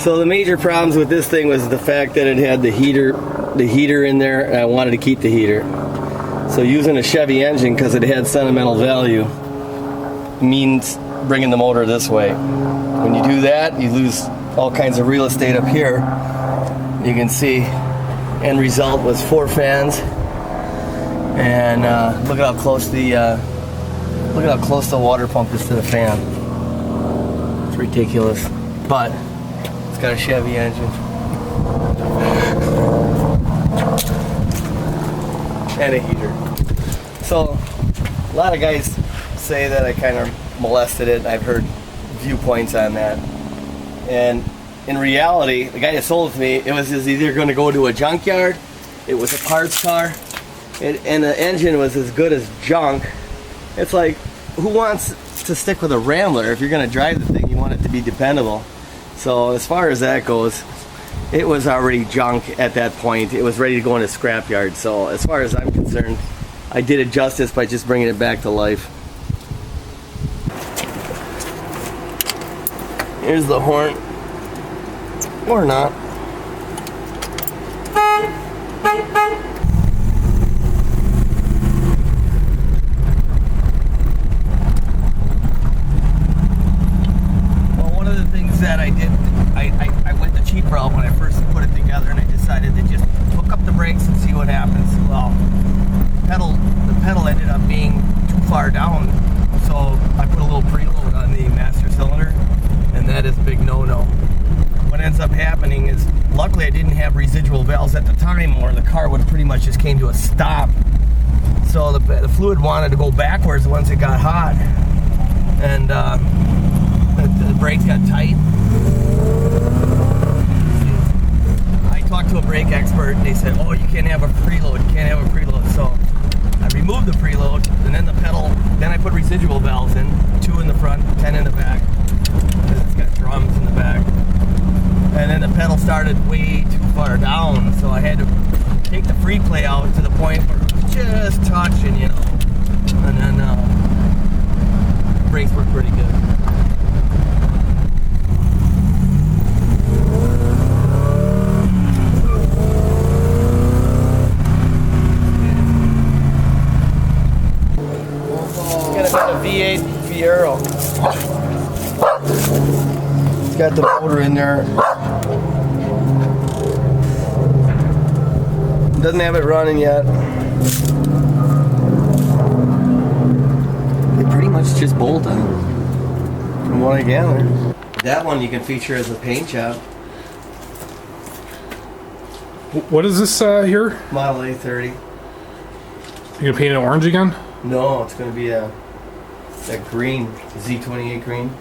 So the major problems with this thing was the fact that it had the heater in there, and I wanted to keep the heater. So using a Chevy engine, because it had sentimental value, means bringing the motor this way. When you do that, you lose all kinds of real estate up here. You can see end result was 4 fans, and look at how close the water pump is to the fan. It's ridiculous, but it's got a Chevy engine and a heater. So a lot of guys say that I kind of molested it. I've heard viewpoints on that, and in reality, the guy that sold it to me, it was either going to go to a junkyard, it was a parts car, and the engine was as good as junk. It's like, who wants to stick with a Rambler? If you're going to drive the thing, you want it to be dependable. So as far as that goes, it was already junk at that point. It was ready to go in a scrapyard. So as far as I'm concerned, I did it justice by just bringing it back to life. Here's the horn. Or not. Well, one of the things that I did, I went the cheap route when I first put it together, and I decided to just hook up the brakes and see what happens. Well, the pedal ended up being too far down, so I put a little preload on the master cylinder, and that is a big no-no. What ends up happening is, luckily I didn't have residual valves at the time, or the car would have pretty much just came to a stop. So the fluid wanted to go backwards once it got hot, and the brakes got tight. I talked to a brake expert, and they said, oh, you can't have a preload, you can't have a preload. So I removed the preload, and then the pedal, then I put residual valves in, 2 in the front, 10 in the back. It's got drums in the back. And then the pedal started way too far down, so I had to take the free play out to the point where it was just touching, you know. And then the brakes were pretty good. It's got a V8 Fiero. It's got the motor in there. Doesn't have it running yet. They pretty much just bolt on, from what I gather. That one you can feature as a paint job. What is this here? Model A30. You gonna paint it orange again? No, it's gonna be that green, Z28 green.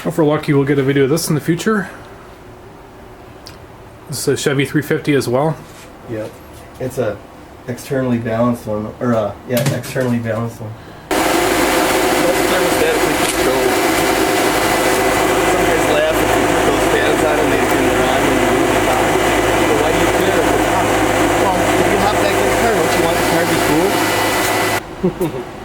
If we're lucky, we'll get a video of this in the future. This is a Chevy 350 as well. Yep. It's a externally balanced one, or externally balanced one. That's thermostatically controlled. Some guys laugh if you put those fans on and they turn it on and you lose the power. But why do you care if it's on? Well, if you hop back in the car, don't you want the car to be cool?